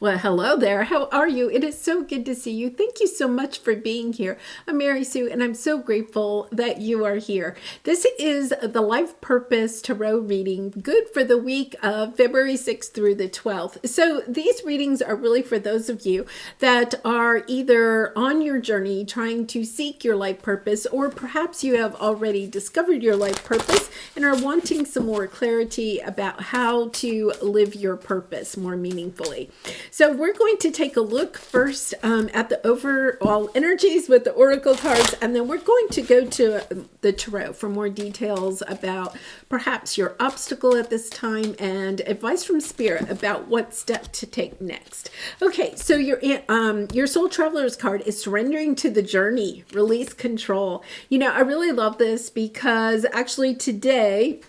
Well, hello there. How are you? It is so good to see you. Thank you so much for being here. I'm Mary Sue, and I'm so grateful that you are here. This is the Life Purpose Tarot reading, good for the week of February 6th through the 12th. So these readings are really for those of you that are either on your journey trying to seek your life purpose, or perhaps you have already discovered your life purpose and are wanting some more clarity about how to live your purpose more meaningfully. So we're going to take a look first at the overall energies with the oracle cards, and then we're going to go to the tarot for more details about perhaps your obstacle at this time and advice from spirit about what step to take next. Okay, so your soul traveler's card is surrendering to the journey, release control. You know, I really love this because actually today,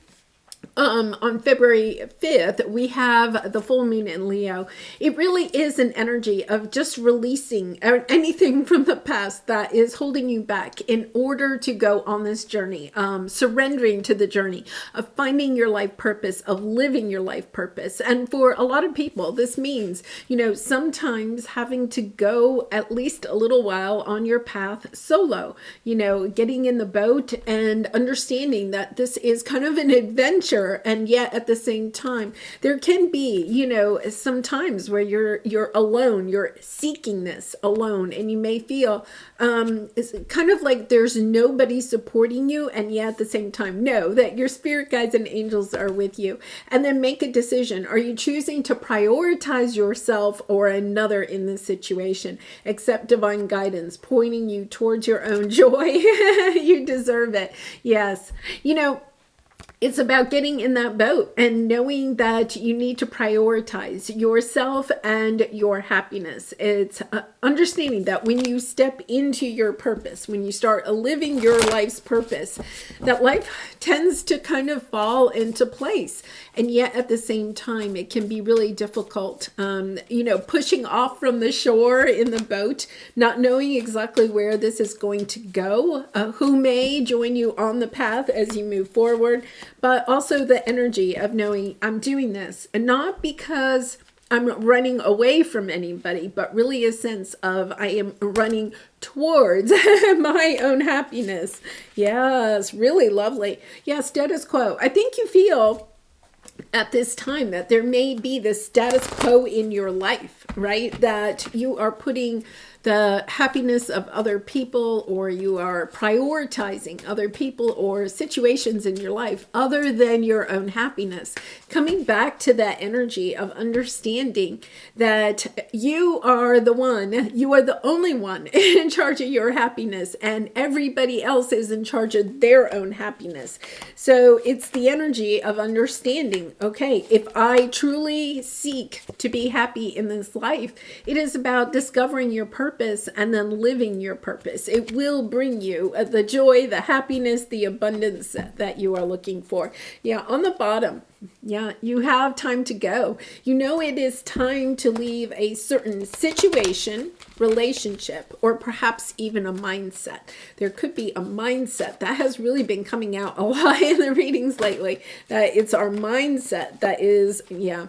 on February 5th, we have the full moon in Leo. It really is an energy of just releasing anything from the past that is holding you back in order to go on this journey, surrendering to the journey of finding your life purpose, of living your life purpose. And for a lot of people, this means, you know, sometimes having to go at least a little while on your path solo, you know, getting in the boat and understanding that this is kind of an adventure. And yet at the same time, there can be, you know, some times where you're alone, you're seeking this alone, and you may feel it's kind of like there's nobody supporting you, and yet at the same time, know that your spirit guides and angels are with you. And then make a decision. Are you choosing to prioritize yourself or another in this situation? Accept divine guidance, pointing you towards your own joy. You deserve it. Yes. You know, it's about getting in that boat and knowing that you need to prioritize yourself and your happiness. It's understanding that when you step into your purpose, when you start living your life's purpose, that life tends to kind of fall into place. And yet at the same time, it can be really difficult, you know, pushing off from the shore in the boat, not knowing exactly where this is going to go, who may join you on the path as you move forward. But also the energy of knowing I'm doing this, and not because I'm running away from anybody, but really a sense of I am running towards my own happiness. Yes, really lovely. Yes, status quo. I think you feel at this time that there may be this status quo in your life, right? That you are putting the happiness of other people, or you are prioritizing other people or situations in your life other than your own happiness. Coming back to that energy of understanding that you are the one, you are the only one in charge of your happiness, and everybody else is in charge of their own happiness. So it's the energy of understanding, okay, if I truly seek to be happy in this life, it is about discovering your purpose and then living your purpose. It will bring you the joy, the happiness, the abundance that you are looking for. Yeah, on the bottom, yeah, you have time to go. You know, it is time to leave a certain situation, relationship, or perhaps even a mindset. There could be a mindset that has really been coming out a lot in the readings lately. That it's our mindset that is, yeah,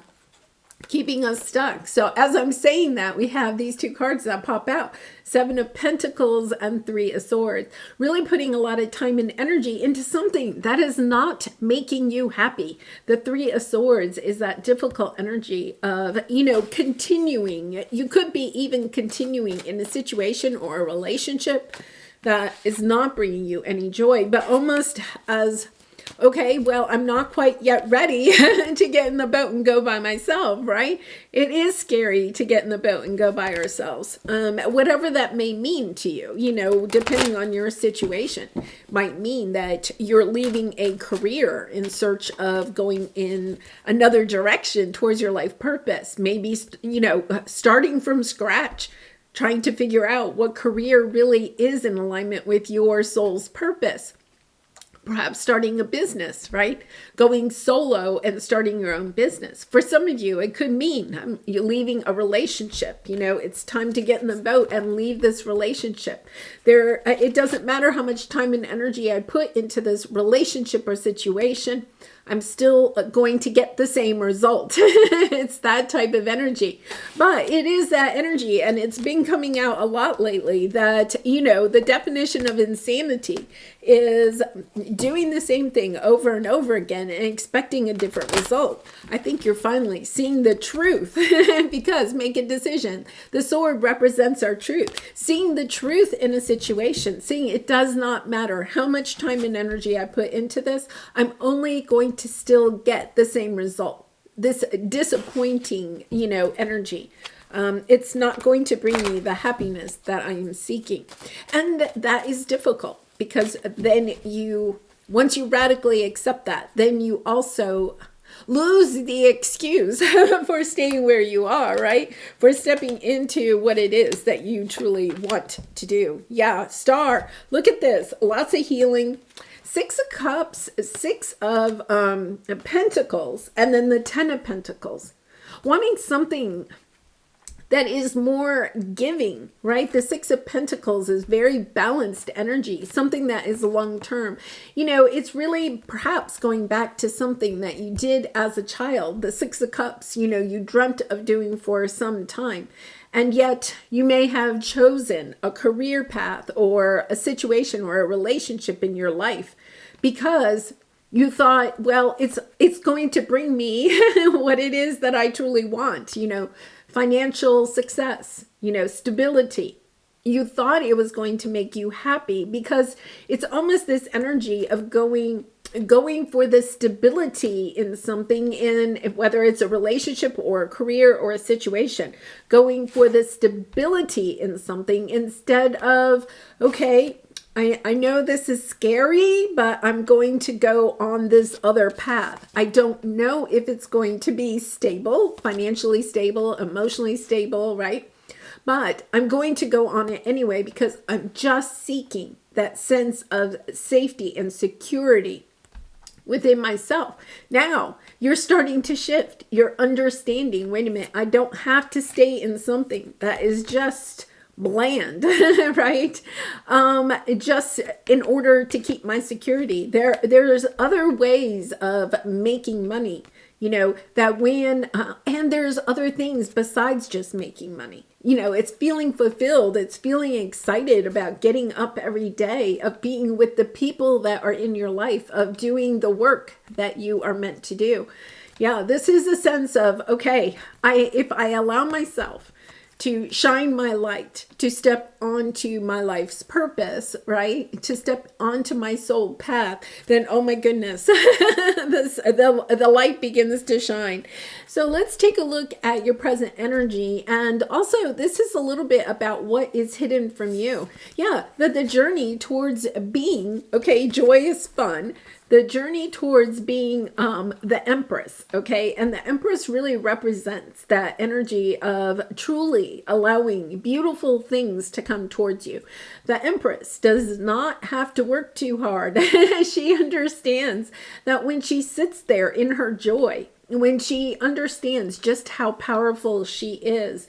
keeping us stuck. So as I'm saying that, we have these two cards that pop out, 7 of Pentacles and 3 of Swords, really putting a lot of time and energy into something that is not making you happy. The 3 of Swords is that difficult energy of, you know, continuing. You could be even continuing in a situation or a relationship that is not bringing you any joy, but almost as, okay, well, I'm not quite yet ready to get in the boat and go by myself, right? It is scary to get in the boat and go by ourselves. Whatever that may mean to you, you know, depending on your situation, might mean that you're leaving a career in search of going in another direction towards your life purpose. Maybe, you know, starting from scratch, trying to figure out what career really is in alignment with your soul's purpose. Perhaps starting a business, right? Going solo and starting your own business. For some of you, it could mean you're leaving a relationship. You know, it's time to get in the boat and leave this relationship. It doesn't matter how much time and energy I put into this relationship or situation. I'm still going to get the same result. It's that type of energy. But it is that energy, and it's been coming out a lot lately that, the definition of insanity is doing the same thing over and over again and expecting a different result. I think you're finally seeing the truth because make a decision. The sword represents our truth. Seeing the truth in a situation, seeing it does not matter how much time and energy I put into this, I'm only going to still get the same result. This disappointing, energy. It's not going to bring me the happiness that I am seeking. And that is difficult because then once you radically accept that, then you also lose the excuse for staying where you are, right? For stepping into what it is that you truly want to do. Yeah, star. Look at this. Lots of healing. 6 of Cups, 6 of Pentacles, and then the 10 of Pentacles. Wanting something that is more giving, right? The 6 of Pentacles is very balanced energy, something that is long-term. It's really perhaps going back to something that you did as a child. The 6 of Cups, you dreamt of doing for some time. And yet you may have chosen a career path or a situation or a relationship in your life because you thought, well, it's going to bring me what it is that I truly want, financial success, stability. You thought it was going to make you happy because it's almost this energy of going for the stability in something, in whether it's a relationship or a career or a situation, going for the stability in something instead of, okay, I know this is scary, but I'm going to go on this other path. I don't know if it's going to be stable, financially stable, emotionally stable, right? But I'm going to go on it anyway because I'm just seeking that sense of safety and security within myself. Now you're starting to shift. You're understanding, wait a minute, I don't have to stay in something that is just bland, right? Just in order to keep my security. There's other ways of making money, that when, and there's other things besides just making money. It's feeling fulfilled. It's feeling excited about getting up every day, of being with the people that are in your life, of doing the work that you are meant to do. Yeah, this is a sense of, okay, if I allow myself to shine my light, to step onto my life's purpose, right? To step onto my soul path, then, oh my goodness, the light begins to shine. So let's take a look at your present energy. And also, this is a little bit about what is hidden from you. Yeah, that the journey towards being, okay, joyous fun, the journey towards being the Empress, okay? And the Empress really represents that energy of truly allowing beautiful things to come towards you. The Empress does not have to work too hard. She understands that when she sits there in her joy, when she understands just how powerful she is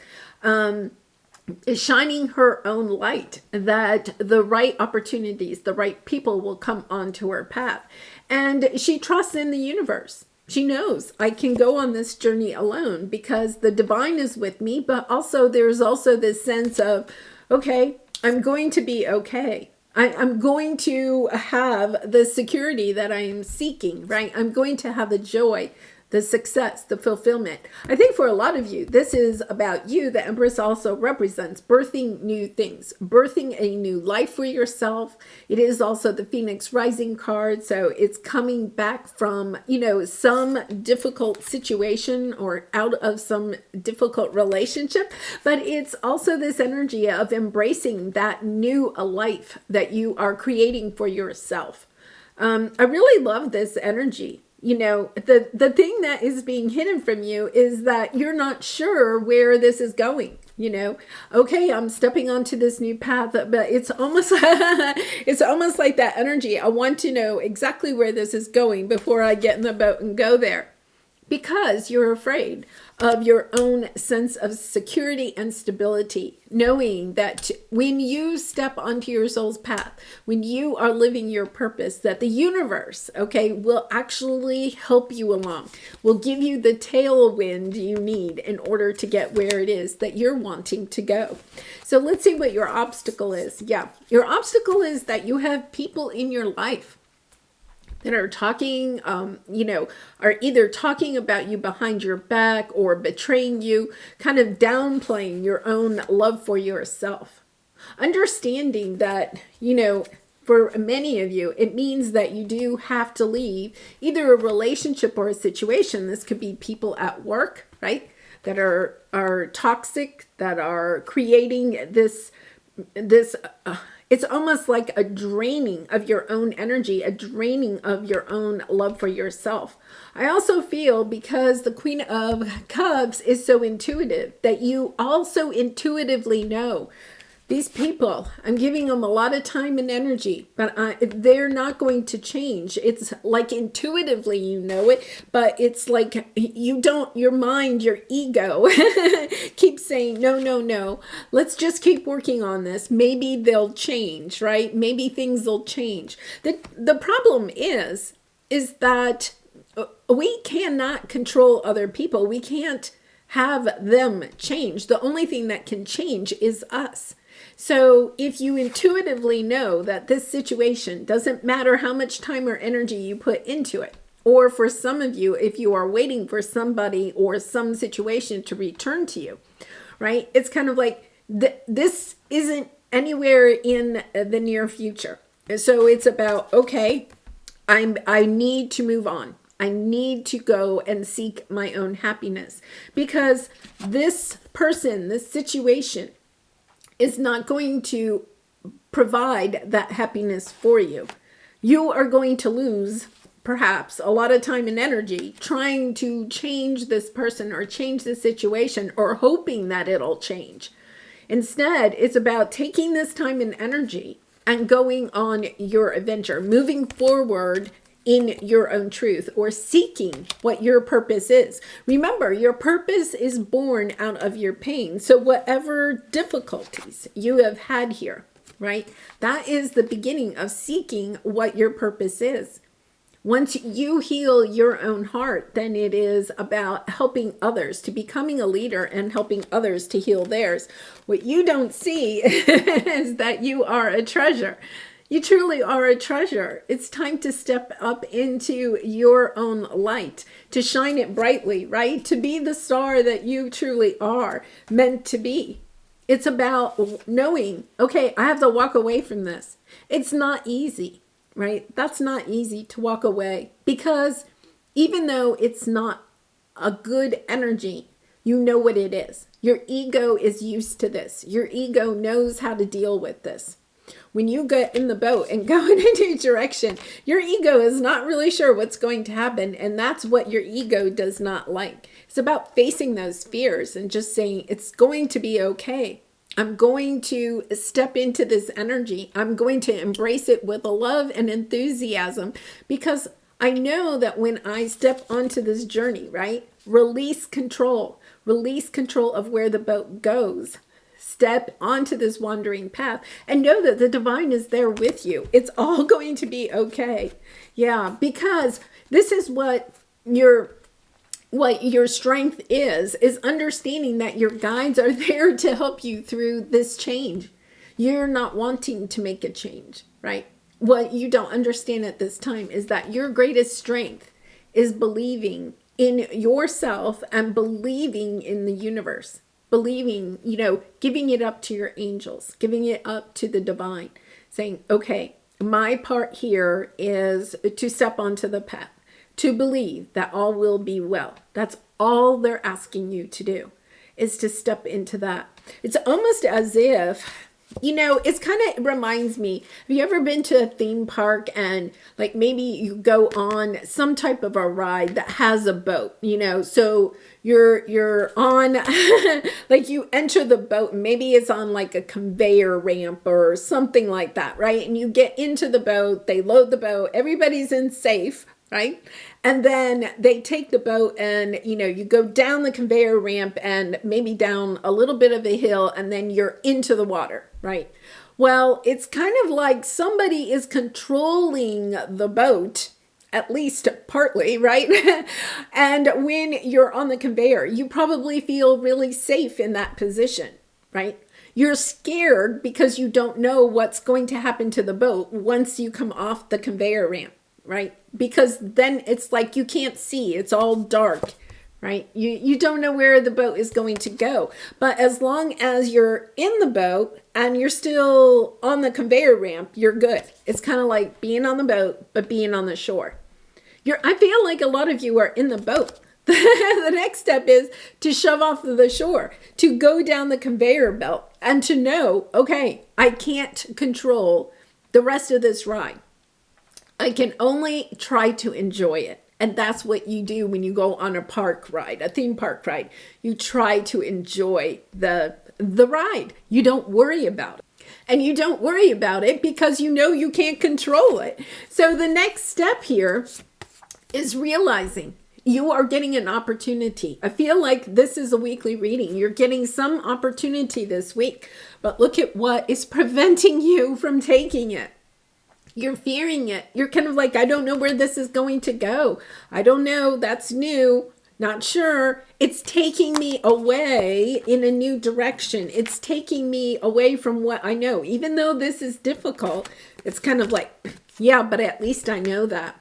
shining her own light, that the right opportunities, the right people will come onto her path. And she trusts in the universe. She knows I can go on this journey alone because the divine is with me, but also there's also this sense of, okay, I'm going to be okay. I'm going to have the security that I am seeking, right? I'm going to have the joy, the success, the fulfillment. I think for a lot of you, this is about you. The Empress also represents birthing new things, birthing a new life for yourself. It is also the Phoenix Rising card. So it's coming back from, some difficult situation or out of some difficult relationship. But it's also this energy of embracing that new life that you are creating for yourself. I really love this energy. The thing that is being hidden from you is that you're not sure where this is going. Okay, I'm stepping onto this new path, but it's almost like that energy. I want to know exactly where this is going before I get in the boat and go there. because you're afraid of your own sense of security and stability, knowing that when you step onto your soul's path, when you are living your purpose, that the universe, okay, will actually help you along, will give you the tailwind you need in order to get where it is that you're wanting to go. So let's see what your obstacle is. Yeah, your obstacle is that you have people in your life that are talking, are either talking about you behind your back or betraying you, kind of downplaying your own love for yourself. Understanding that, for many of you, it means that you do have to leave either a relationship or a situation. This could be people at work, right? That are toxic, that are creating this it's almost like a draining of your own energy, a draining of your own love for yourself. I also feel, because the Queen of Cups is so intuitive, that you also intuitively know these people, I'm giving them a lot of time and energy, but they're not going to change. It's like intuitively you know it, but it's like your mind, your ego keeps saying, no, let's just keep working on this. Maybe they'll change, right? Maybe things will change. The problem is that we cannot control other people. We can't have them change. The only thing that can change is us. So if you intuitively know that this situation doesn't matter how much time or energy you put into it, or for some of you, if you are waiting for somebody or some situation to return to you, right? It's kind of like this isn't anywhere in the near future. So it's about, okay, I need to move on. I need to go and seek my own happiness, because this person, this situation, is not going to provide that happiness for you. You are going to lose perhaps a lot of time and energy trying to change this person or change the situation or hoping that it'll change. Instead, it's about taking this time and energy and going on your adventure, moving forward in your own truth, or seeking what your purpose is. Remember, your purpose is born out of your pain. So whatever difficulties you have had here, right? That is the beginning of seeking what your purpose is. Once you heal your own heart, then it is about helping others, to becoming a leader and helping others to heal theirs. What you don't see is that you are a treasure. You truly are a treasure. It's time to step up into your own light, to shine it brightly, right? To be the star that you truly are meant to be. It's about knowing, okay, I have to walk away from this. It's not easy, right? That's not easy to walk away, because even though it's not a good energy, you know what it is. Your ego is used to this. Your ego knows how to deal with this. When you get in the boat and go in a new direction, your ego is not really sure what's going to happen. And that's what your ego does not like. It's about facing those fears and just saying, it's going to be okay. I'm going to step into this energy. I'm going to embrace it with a love and enthusiasm, because I know that when I step onto this journey, right? Release control of where the boat goes. Step onto this wandering path and know that the divine is there with you. It's all going to be okay. Yeah, because this is what your strength is understanding that your guides are there to help you through this change. You're not wanting to make a change, right? What you don't understand at this time is that your greatest strength is believing in yourself and believing in the universe. Believing, giving it up to your angels, giving it up to the divine, saying, okay, my part here is to step onto the path, to believe that all will be well. That's all they're asking you to do, is to step into that. It's almost as if, it reminds me, have you ever been to a theme park and like maybe you go on some type of a ride that has a boat, so you're on, like you enter the boat, and maybe it's on like a conveyor ramp or something like that, right? And you get into the boat, they load the boat, everybody's in safe, right? And then they take the boat and, you go down the conveyor ramp and maybe down a little bit of a hill, and then you're into the water, right? Well, it's kind of like somebody is controlling the boat, at least partly, right? And when you're on the conveyor, you probably feel really safe in that position, right? You're scared because you don't know what's going to happen to the boat once you come off the conveyor ramp, right? Because then it's like you can't see, it's all dark, right? You don't know where the boat is going to go. But as long as you're in the boat and you're still on the conveyor ramp, you're good. It's kind of like being on the boat, but being on the shore. I feel like a lot of you are in the boat. The next step is to shove off the shore, to go down the conveyor belt, and to know, okay, I can't control the rest of this ride. I can only try to enjoy it. And that's what you do when you go on a park ride, a theme park ride. You try to enjoy the ride. You don't worry about it. And you don't worry about it because you know you can't control it. So the next step here is realizing you are getting an opportunity. I feel like this is a weekly reading. You're getting some opportunity this week, but look at what is preventing you from taking it. You're fearing it. You're kind of like, I don't know where this is going to go. I don't know. That's new. Not sure. It's taking me away in a new direction. It's taking me away from what I know. Even though this is difficult, it's kind of like, yeah, but at least I know that.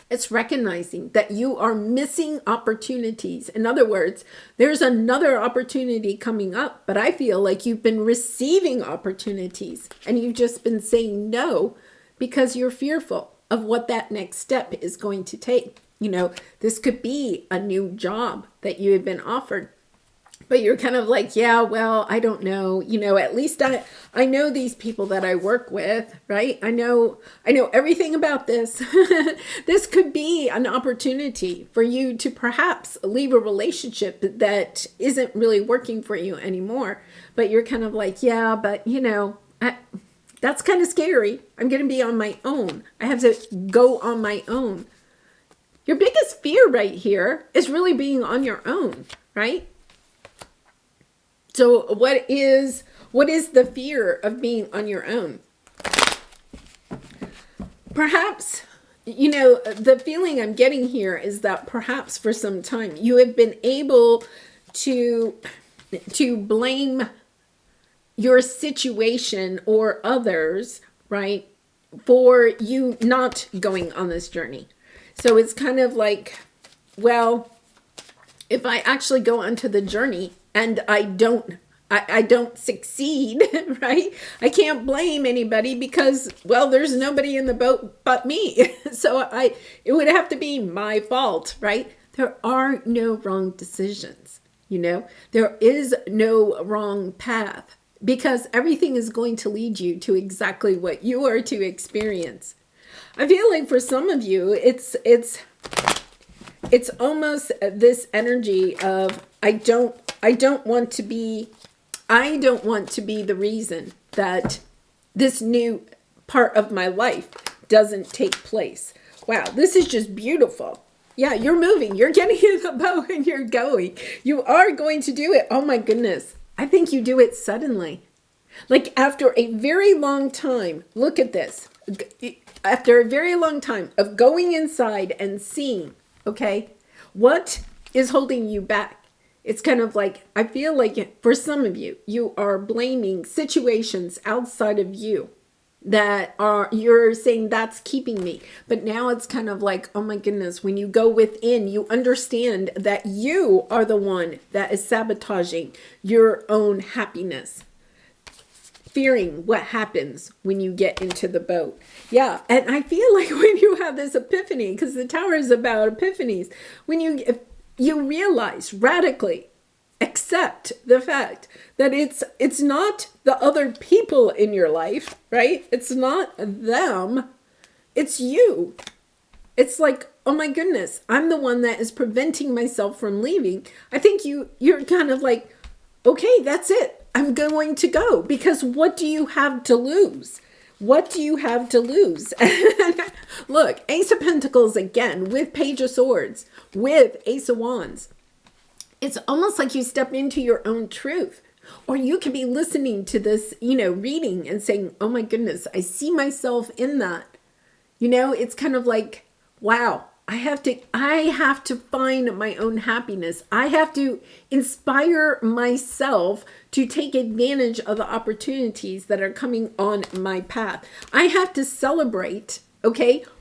It's recognizing that you are missing opportunities. In other words, there's another opportunity coming up, but I feel like you've been receiving opportunities and you've just been saying no because you're fearful of what that next step is going to take. This could be a new job that you have been offered, but you're kind of like, yeah, well, I don't know. At least I know these people that I work with, right? I know everything about this. This could be an opportunity for you to perhaps leave a relationship that isn't really working for you anymore. But you're kind of like, yeah, but that's kind of scary. I'm going to be on my own. I have to go on my own. Your biggest fear right here is really being on your own, right? So what is the fear of being on your own? Perhaps, the feeling I'm getting here is that perhaps for some time you have been able to blame your situation or others, right, for you not going on this journey. So it's kind of like, well, if I actually go onto the journey and I don't succeed, right? I can't blame anybody because, well, there's nobody in the boat but me. So it would have to be my fault, right? There are no wrong decisions, There is no wrong path because everything is going to lead you to exactly what you are to experience. I feel like for some of you, it's almost this energy of I don't want to be the reason that this new part of my life doesn't take place. Wow, this is just beautiful. Yeah, you're moving. You're getting in the boat and you're going. You are going to do it. Oh my goodness. I think you do it suddenly. Like after a very long time, look at this. After a very long time of going inside and seeing, okay, what is holding you back? It's kind of like, I feel like for some of you, you are blaming situations outside of you you're saying that's keeping me. But now it's kind of like, oh my goodness, when you go within, you understand that you are the one that is sabotaging your own happiness. Fearing what happens when you get into the boat. Yeah, and I feel like when you have this epiphany, because the tower is about epiphanies, when you realize radically accept the fact that it's not the other people in your life, right? It's not them, it's you. It's like, oh my goodness, I'm the one that is preventing myself from leaving. I think you're kind of like, okay, that's it. I'm going to go because what do you have to lose? What do you have to lose? Look, Ace of Pentacles again with Page of Swords, with Ace of Wands. It's almost like you step into your own truth. Or you could be listening to this, reading and saying, oh my goodness, I see myself in that. It's kind of like, wow, I have to find my own happiness. I have to inspire myself to take advantage of the opportunities that are coming on my path. I have to celebrate,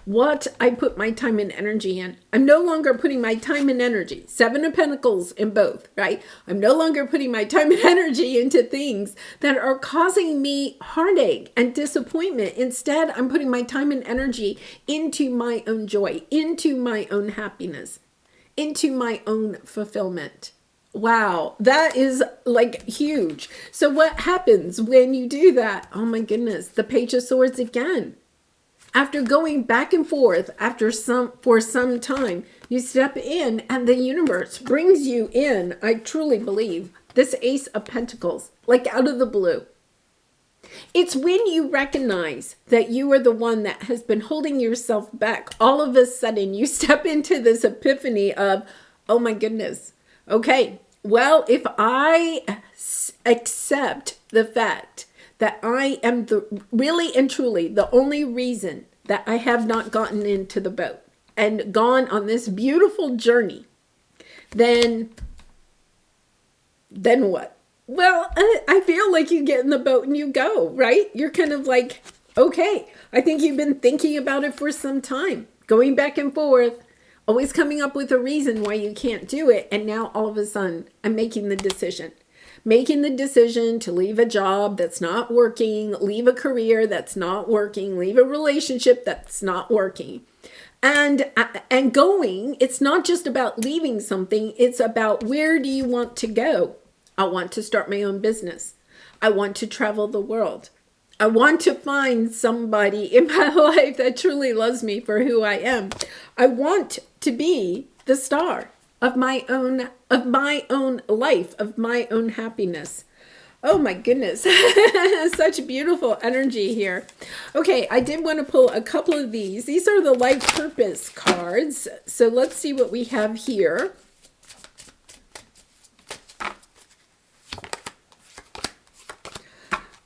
what I put my time and energy in. I'm no longer putting my time and energy, Seven of Pentacles in both, right? I'm no longer putting my time and energy into things that are causing me heartache and disappointment. Instead, I'm putting my time and energy into my own joy, into my own happiness, into my own fulfillment. Wow, that is like huge. So what happens when you do that? Oh my goodness, the Page of Swords again. After going back and forth for some time, you step in and the universe brings you in, I truly believe, this Ace of Pentacles, like out of the blue. It's when you recognize that you are the one that has been holding yourself back. All of a sudden, you step into this epiphany of, oh my goodness, okay, well, if I accept the fact that I am really and truly the only reason that I have not gotten into the boat and gone on this beautiful journey, then what? Well, I feel like you get in the boat and you go, right? You're kind of like, okay, I think you've been thinking about it for some time, going back and forth, always coming up with a reason why you can't do it. And now all of a sudden, I'm making the decision to leave a job that's not working, leave a career that's not working, leave a relationship that's not working. And going, it's not just about leaving something, it's about where do you want to go? I want to start my own business. I want to travel the world. I want to find somebody in my life that truly loves me for who I am. I want to be the star of my own life, of my own happiness. Oh my goodness, such beautiful energy here. Okay, I did want to pull a couple of these. These are the life purpose cards. So let's see what we have here.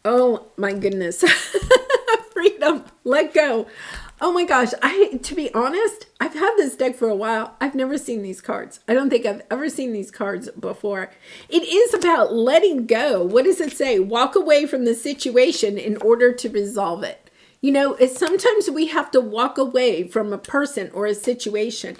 Oh my goodness. Freedom, let go. Oh my gosh, to be honest, I've had this deck for a while. I've never seen these cards. I don't think I've ever seen these cards before. It is about letting go. What does it say? Walk away from the situation in order to resolve it. Sometimes we have to walk away from a person or a situation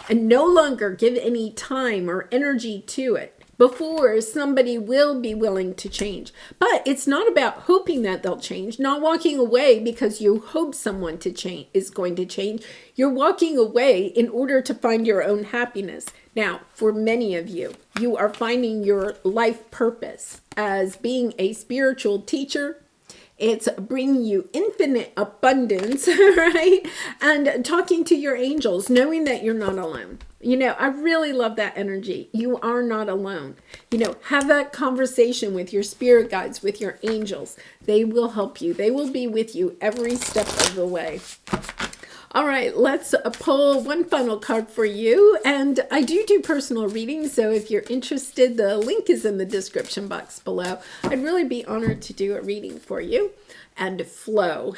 and no longer give any time or energy to it before somebody will be willing to change. But it's not about hoping that they'll change, not walking away because you hope someone is going to change. You're walking away in order to find your own happiness. Now, for many of you, you are finding your life purpose as being a spiritual teacher. It's bringing you infinite abundance, right? And talking to your angels, knowing that you're not alone. I really love that energy. You are not alone. Have that conversation with your spirit guides, with your angels. They will help you. They will be with you every step of the way. All right, let's pull one final card for you. And I do personal readings, so if you're interested, the link is in the description box below. I'd really be honored to do a reading for you. And flow.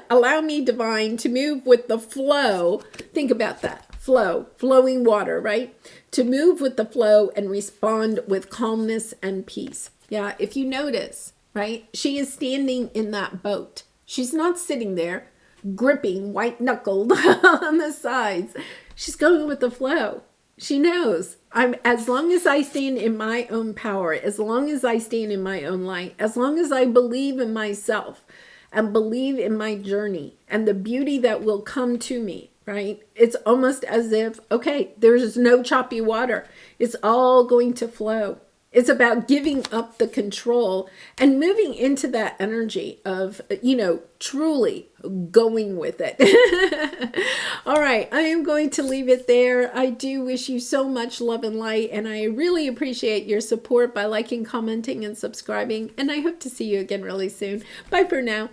Allow me, divine, to move with the flow. Think about that. Flow, flowing water, right? To move with the flow and respond with calmness and peace. Yeah, if you notice, right? She is standing in that boat. She's not sitting there gripping white-knuckled on the sides. She's going with the flow. She knows, as long as I stand in my own power, as long as I stand in my own light, as long as I believe in myself and believe in my journey and the beauty that will come to me, right? It's almost as if, okay, there's no choppy water. It's all going to flow. It's about giving up the control and moving into that energy of, truly going with it. All right, I am going to leave it there. I do wish you so much love and light, and I really appreciate your support by liking, commenting, and subscribing. And I hope to see you again really soon. Bye for now.